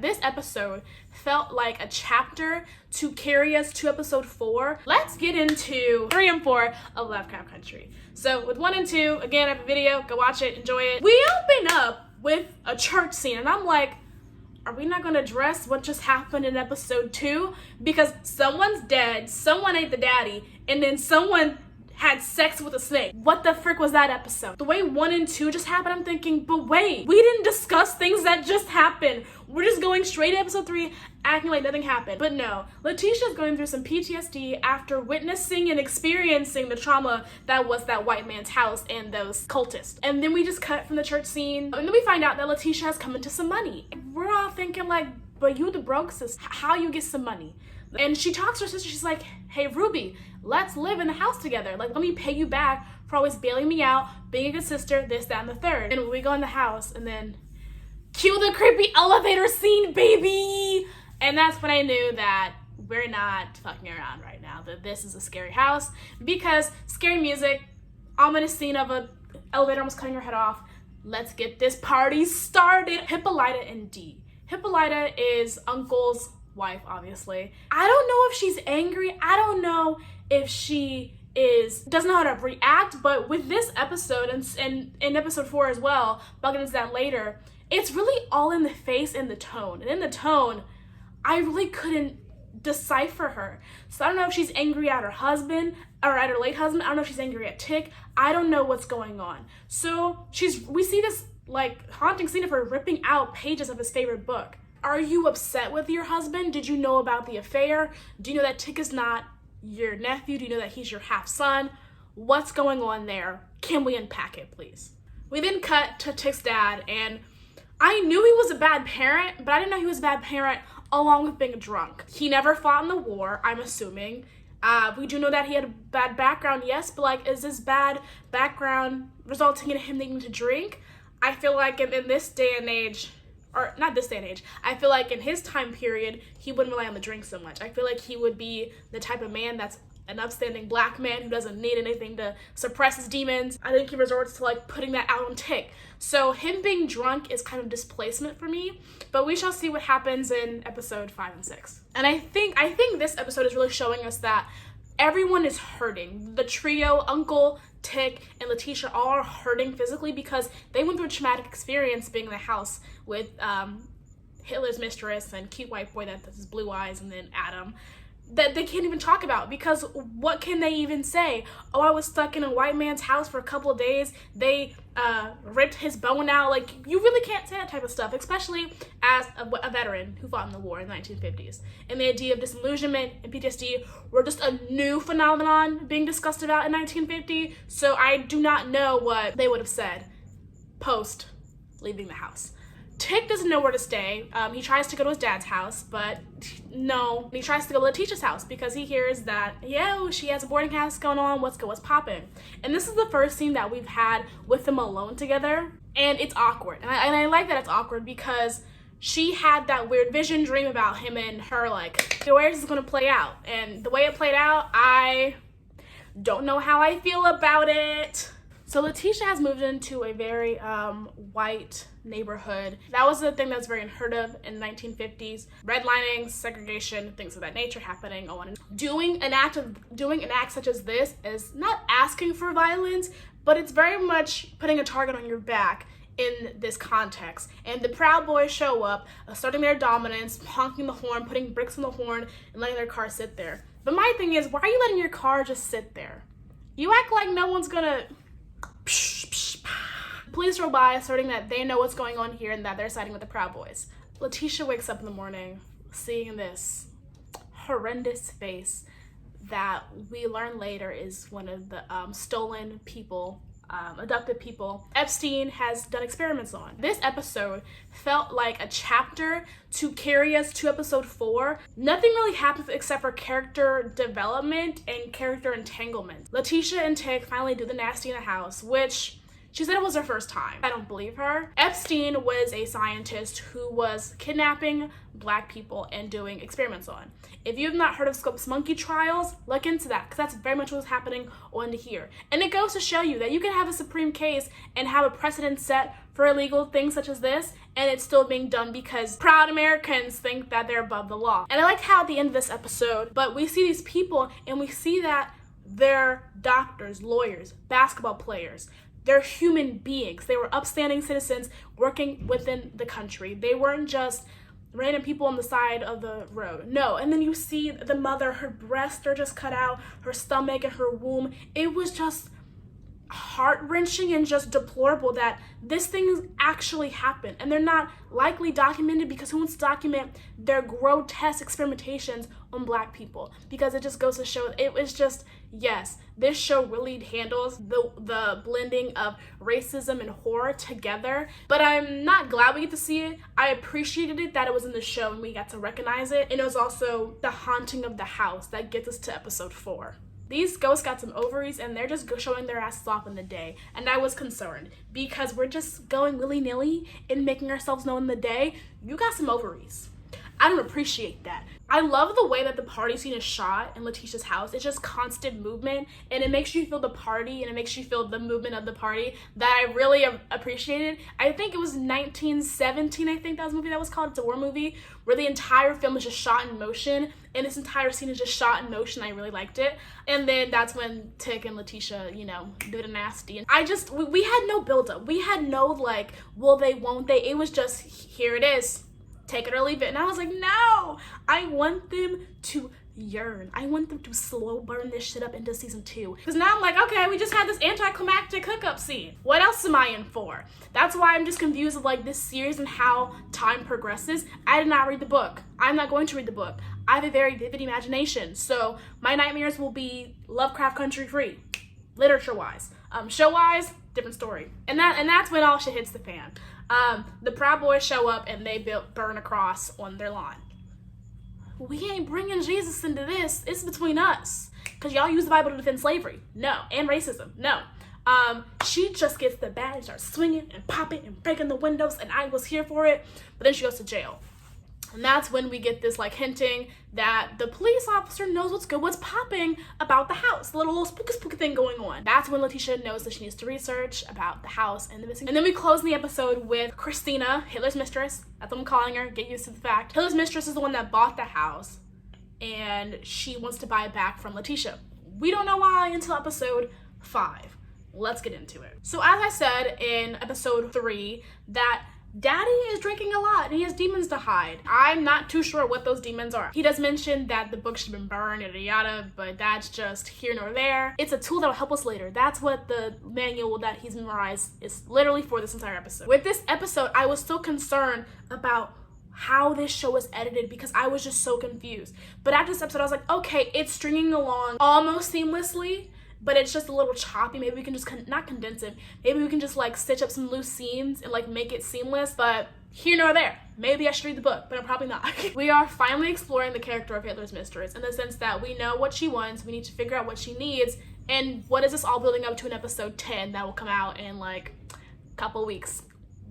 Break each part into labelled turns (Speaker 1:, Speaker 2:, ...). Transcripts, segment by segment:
Speaker 1: This episode felt like a chapter to carry us to episode 4. Let's get into 3 and 4 of Lovecraft Country. So with 1 and 2, again, I have a video, go watch it, enjoy it. We open up with a church scene and I'm like, are we not gonna address what just happened in episode 2? Because someone's dead, someone ate the daddy, and then someone had sex with a snake. What the frick was that episode? The way 1 and 2 just happened, I'm thinking, but wait, we didn't discuss things that just happened. We're just going straight to episode 3, acting like nothing happened. But no, Letitia's going through some PTSD after witnessing and experiencing the trauma that was that white man's house and those cultists. And then we just cut from the church scene, and then we find out that Letitia has come into some money. We're all thinking like, but you the broke sis, how you get some money? And she talks to her sister, she's like, hey Ruby, let's live in the house together. Like, let me pay you back for always bailing me out, being a good sister, this, that, and the third. And we go in the house and then cue the creepy elevator scene, baby! And that's when I knew that we're not fucking around right now, that this is a scary house, because scary music, ominous scene of a elevator almost cutting her head off. Let's get this party started. Hippolyta and Dee. Hippolyta is Uncle's wife, obviously. I don't know if she's angry. I don't know if she doesn't know how to react, but with this episode and in episode 4 as well, I'll get into that later, it's really all in the face and the tone. And in the tone, I really couldn't decipher her. So I don't know if she's angry at her husband or at her late husband. I don't know if she's angry at Tick. I don't know what's going on. So we see this like haunting scene of her ripping out pages of his favorite book. Are you upset with your husband? Did you know about the affair? Do you know that Tick is not your nephew? Do you know that he's your half son? What's going on there? Can we unpack it, please? We then cut to Tick's dad, and I knew he was a bad parent, but I didn't know he was a bad parent along with being drunk. He never fought in the war, I'm assuming. We do know that he had a bad background, yes, but like, is this bad background resulting in him needing to drink? I feel like in this day and age, or not this day and age, I feel like in his time period, he wouldn't rely on the drink so much. I feel like he would be the type of man that's an upstanding black man who doesn't need anything to suppress his demons. I think he resorts to like putting that out on Tick. So him being drunk is kind of displacement for me, but we shall see what happens in episode 5 and 6. And I think this episode is really showing us that everyone is hurting. The trio, Uncle, Tick, and Letitia all are hurting physically because they went through a traumatic experience being in the house with Hitler's mistress and cute white boy that has his blue eyes, and then Adam, that they can't even talk about, because what can they even say? Oh, I was stuck in a white man's house for a couple of days. They ripped his bone out. Like, you really can't say that type of stuff, especially as a veteran who fought in the war in the 1950s. And the idea of disillusionment and PTSD were just a new phenomenon being discussed about in 1950. So I do not know what they would have said post leaving the house. Tick doesn't know where to stay. He tries to go to his dad's house, but no. He tries to go to Letitia's house because he hears that, she has a boarding house going on, what's poppin'? And this is the first scene that we've had with them alone together, and it's awkward. And I like that it's awkward because she had that weird vision dream about him and her, like, where is this gonna play out? And the way it played out, I don't know how I feel about it. So Letitia has moved into a very white neighborhood. That was the thing that's very unheard of in the 1950s. Redlining, segregation, things of that nature happening on. Doing an act such as this is not asking for violence, but it's very much putting a target on your back in this context. And the Proud Boys show up, asserting their dominance, honking the horn, putting bricks on the horn, and letting their car sit there. But my thing is, why are you letting your car just sit there? You act like no one's gonna... Police roll by asserting that they know what's going on here and that they're siding with the Proud Boys. Letitia wakes up in the morning seeing this horrendous face that we learn later is one of the stolen people, abducted people Epstein has done experiments on. This episode felt like a chapter to carry us to episode 4. Nothing really happens except for character development and character entanglement. Letitia and Tick finally do the nasty in the house, which She said it was her first time. I don't believe her. Epstein was a scientist who was kidnapping Black people and doing experiments on. If you have not heard of Scopes monkey trials, look into that, because that's very much what's happening on here. And it goes to show you that you can have a supreme case and have a precedent set for illegal things such as this, and it's still being done because proud Americans think that they're above the law. And I like how at the end of this episode, but we see these people and we see that they're doctors, lawyers, basketball players. They're human beings. They were upstanding citizens working within the country. They weren't just random people on the side of the road. No. And then you see the mother, her breasts are just cut out, her stomach and her womb. It was just heart-wrenching and just deplorable that this thing actually happened, and they're not likely documented because who wants to document their grotesque experimentations on Black people? Because it just goes to show, it was just, yes, this show really handles the blending of racism and horror together, but I'm not glad we get to see it. I appreciated it that it was in the show and we got to recognize it, and it was also the haunting of the house that gets us to episode 4. These ghosts got some ovaries and they're just showing their asses off in the day. And I was concerned because we're just going willy-nilly and making ourselves known in the day. You got some ovaries. I don't appreciate that. I love the way that the party scene is shot in Letitia's house. It's just constant movement, and it makes you feel the party, and it makes you feel the movement of the party that I really appreciated. I think it was 1917, I think that was a movie that was called. It's a war movie where the entire film is just shot in motion, and this entire scene is just shot in motion. I really liked it. And then that's when Tick and Letitia, did a nasty. And we had no buildup. We had no like, will they, won't they? It was just, here it is. Take it or leave it. And I was like, no, I want them to yearn. I want them to slow burn this shit up into season 2. Because now I'm like, okay, we just had this anti-climactic hookup scene. What else am I in for? That's why I'm just confused with like this series and how time progresses. I did not read the book. I'm not going to read the book. I have a very vivid imagination. So my nightmares will be Lovecraft Country free, literature-wise. Show-wise, different story. And that's when all shit hits the fan. The Proud Boys show up and they burn a cross on their lawn. We ain't bringing Jesus into this. It's between us. Because y'all use the Bible to defend slavery. No. And racism. No. She just gets the bat and starts swinging and popping and breaking the windows, and I was here for it. But then she goes to jail. And that's when we get this like hinting that the police officer knows what's popping about the house. The little spooky thing going on. That's when Letitia knows that she needs to research about the house and the missing. And then we close the episode with Christina, Hitler's mistress. That's what I'm calling her. Get used to the fact. Hitler's mistress is the one that bought the house, and she wants to buy it back from Letitia. We don't know why until episode 5. Let's get into it. So as I said in episode 3, that Daddy is drinking a lot and he has demons to hide. I'm not too sure what those demons are. He does mention that the book should have been burned, yada yada, but that's just here nor there. It's a tool that will help us later. That's what the manual that he's memorized is literally for this entire episode. With this episode, I was still concerned about how this show is edited because I was just so confused. But after this episode, I was like, okay, it's stringing along almost seamlessly, but it's just a little choppy. Maybe we can just not condense it. Maybe we can just like stitch up some loose scenes and like make it seamless, but here nor there. Maybe I should read the book, but I'm probably not. We are finally exploring the character of Hitler's mistress in the sense that we know what she wants, we need to figure out what she needs, and what is this all building up to in episode 10 that will come out in like a couple weeks.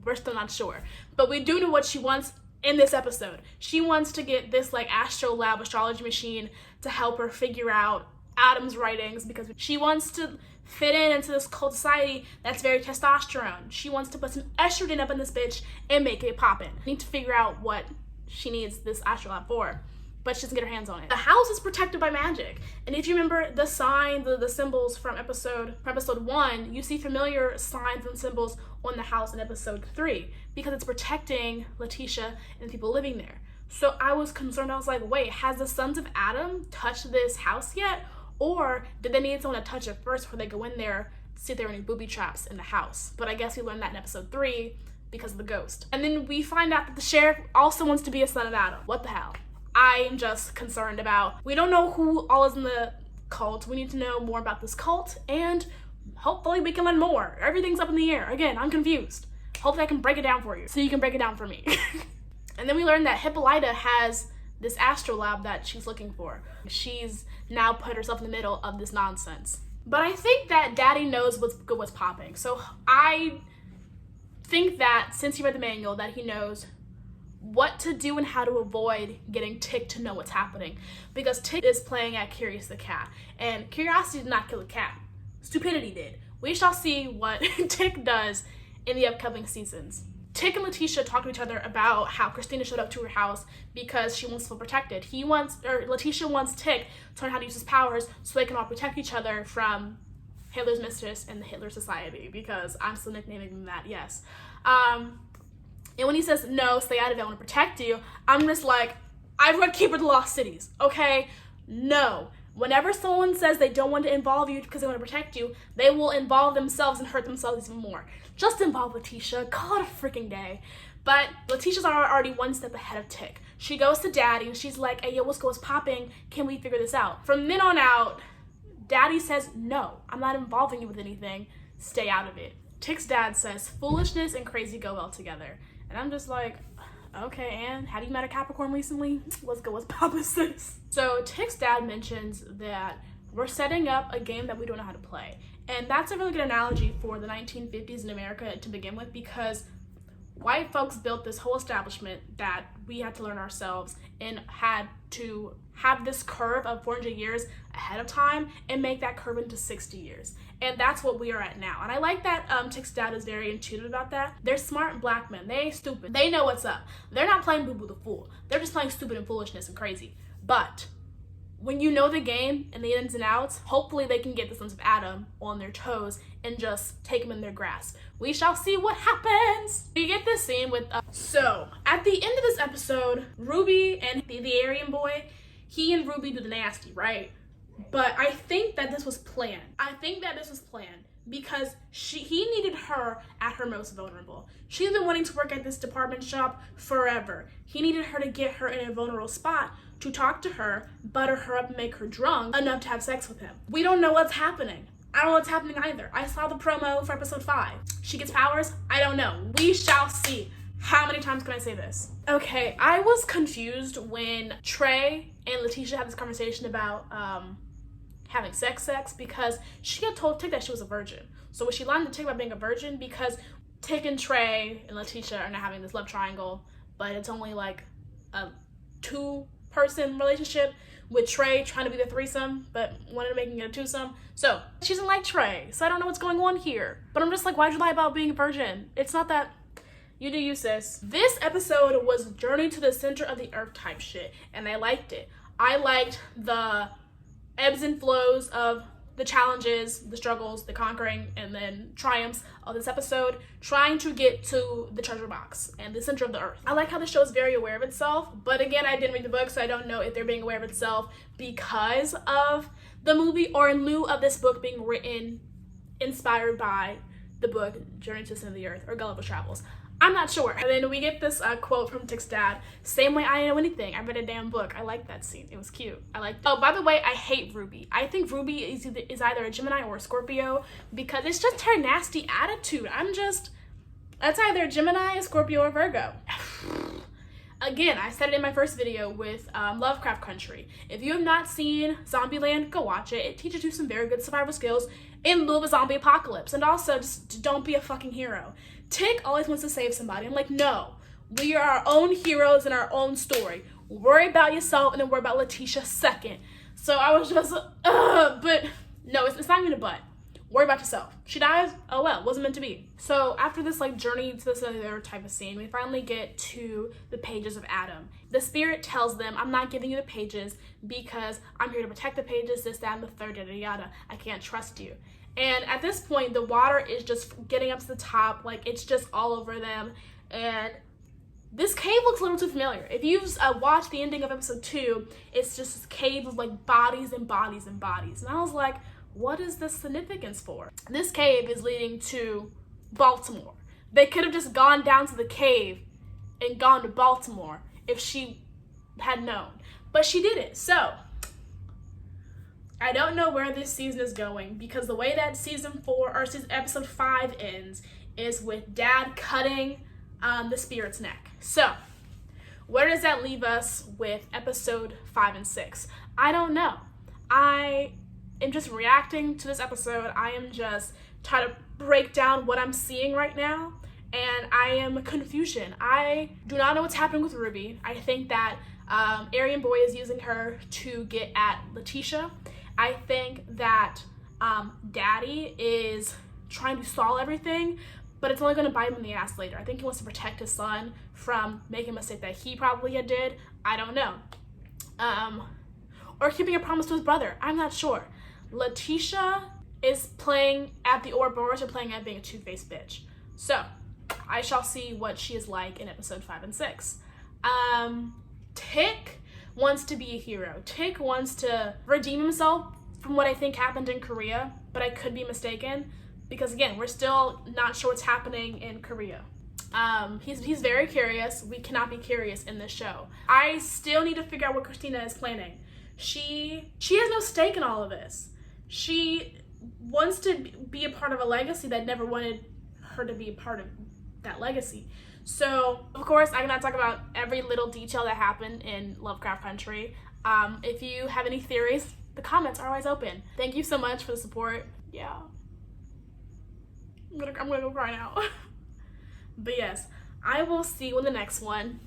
Speaker 1: We're still not sure. But we do know what she wants in this episode. She wants to get this like astrolab astrology machine to help her figure out Adam's writings because she wants to fit into this cult society that's very testosterone. She wants to put some estrogen up in this bitch and make it poppin'. Need to figure out what she needs this astrolab for, but she doesn't get her hands on it. The house is protected by magic, and if you remember the sign, the symbols from episode 1, you see familiar signs and symbols on the house in episode 3 because it's protecting Letitia and the people living there. So I was concerned. I was like, wait, has the sons of Adam touched this house yet? Or did they need someone to touch it first before they go in there to see if there were any booby traps in the house? But I guess we learned that in episode 3 because of the ghost. And then we find out that the sheriff also wants to be a son of Adam. What the hell? I'm just concerned about, we don't know who all is in the cult. We need to know more about this cult, and hopefully we can learn more. Everything's up in the air. Again, I'm confused. Hopefully I can break it down for you so you can break it down for me. And then we learn that Hippolyta has this astrolab that she's looking for. She's now put herself in the middle of this nonsense. But I think that Daddy knows what's popping. So I think that since he read the manual, that he knows what to do and how to avoid getting Tick to know what's happening. Because Tick is playing at Curious the cat. And curiosity did not kill the cat. Stupidity did. We shall see what Tick does in the upcoming seasons. Tick and Letitia talk to each other about how Christina showed up to her house because she wants to feel protected. Letitia wants Tick to learn how to use his powers so they can all protect each other from Hitler's mistress and the Hitler Society, because I'm still nicknaming them that, yes. And when he says, no, stay out of it, I want to protect you, I'm just like, I've read Keeper of the Lost Cities, okay? No. Whenever someone says they don't want to involve you because they want to protect you, they will involve themselves and hurt themselves even more. Just involve Letitia. Call it a freaking day. But Letitia's already one step ahead of Tick. She goes to Daddy and she's like, hey, yo, what's popping? Can we figure this out? From then on out, Daddy says, no, I'm not involving you with anything. Stay out of it. Tick's dad says, foolishness and crazy go well together. And I'm just like, okay, Anne, have you met a Capricorn recently? Let's go with Papa sis. So Tick's dad mentions that we're setting up a game that we don't know how to play. And that's a really good analogy for the 1950s in America to begin with, because white folks built this whole establishment that we had to learn ourselves and had to have this curve of 400 years ahead of time and make that curve into 60 years. And that's what we are at now. And I like that Tick's dad is very intuitive about that. They're smart black men. They ain't stupid. They know what's up. They're not playing Boo Boo the Fool. They're just playing stupid and foolishness and crazy. But when you know the game and the ins and outs, hopefully they can get the Sons of Adam on their toes and just take them in their grasp. We shall see what happens. We get this scene with, so at the end of this episode, Ruby and the Aryan boy, he and Ruby do the nasty, right? But I think that this was planned. Because he needed her at her most vulnerable. She's been wanting to work at this department shop forever. He needed her to get her in a vulnerable spot to talk to her, butter her up, and make her drunk enough to have sex with him. We don't know what's happening. I don't know what's happening either. I saw the promo for episode 5. She gets powers? I don't know. We shall see. How many times can I say this? Okay, I was confused when Trey and Letitia had this conversation about having sex because she had told Tick that she was a virgin. So was she lying to Tick about being a virgin? Because Tick and Trey and Letitia are now having this love triangle, but it's only like a 2-person relationship, with Trey trying to be the threesome, but wanted to make it a twosome. So she doesn't like Trey, so I don't know what's going on here. But I'm just like, why'd you lie about being a virgin? It's not that. You do you, sis. This episode was Journey to the Center of the Earth type shit, and I liked it. I liked the ebbs and flows of the challenges, the struggles, the conquering, and then triumphs of this episode, trying to get to the treasure box and the center of the earth. I like how the show is very aware of itself, but again, I didn't read the book, so I don't know if they're being aware of itself because of the movie or in lieu of this book being written, inspired by the book Journey to the Center of the Earth or Gulliver's Travels. I'm not sure. And then we get this quote from Tick's dad. Same way I know anything. I read a damn book. I like that scene. It was cute. I liked it. Oh, by the way, I hate Ruby. I think Ruby is either a Gemini or a Scorpio because it's just her nasty attitude. That's either a Gemini, a Scorpio, or Virgo. Again, I said it in my first video with Lovecraft Country. If you have not seen Zombieland, go watch it. It teaches you some very good survival skills in lieu of a zombie apocalypse. And also, just don't be a fucking hero. Tick always wants to save somebody. I'm like, no. We are our own heroes in our own story. Worry about yourself and then worry about Letitia second. So I was just, but no, it's not even a but. Worry about yourself. She dies, oh well, wasn't meant to be. So after this like journey to this other type of scene, we finally get to the pages of Adam. The spirit tells them, I'm not giving you the pages because I'm here to protect the pages, this, that, and the third, yada, yada. I can't trust you. And at this point, the water is just getting up to the top, like it's just all over them. And this cave looks a little too familiar. If you've watched the ending of episode 2, it's just this cave of like bodies and bodies and bodies. And I was like, what is this significance for? This cave is leading to Baltimore. They could have just gone down to the cave and gone to Baltimore if she had known. But she didn't. So I don't know where this season is going because the way that episode 5 ends is with Dad cutting the spirit's neck. So where does that leave us with episode 5 and 6? I don't know. I am just reacting to this episode. I am just trying to break down what I'm seeing right now, and I am confusion. I do not know what's happening with Ruby. I think that Aryan Boy is using her to get at Letitia. I think that Daddy is trying to solve everything, but it's only going to bite him in the ass later. I think he wants to protect his son from making a mistake that he probably had did. I don't know. Or keeping a promise to his brother. I'm not sure. Letitia is playing at the Ouroboros, or playing at being a two-faced bitch. So, I shall see what she is like in episode 5 and 6. Tick wants to be a hero. Tick wants to redeem himself from what I think happened in Korea, but I could be mistaken, because again, we're still not sure what's happening in Korea. He's very curious. We cannot be curious in this show. I still need to figure out what Christina is planning. She has no stake in all of this. She wants to be a part of a legacy that never wanted her to be a part of that legacy. So, of course, I cannot talk about every little detail that happened in Lovecraft Country. If you have any theories, the comments are always open. Thank you so much for the support. Yeah. I'm gonna go cry now. But yes, I will see you in the next one.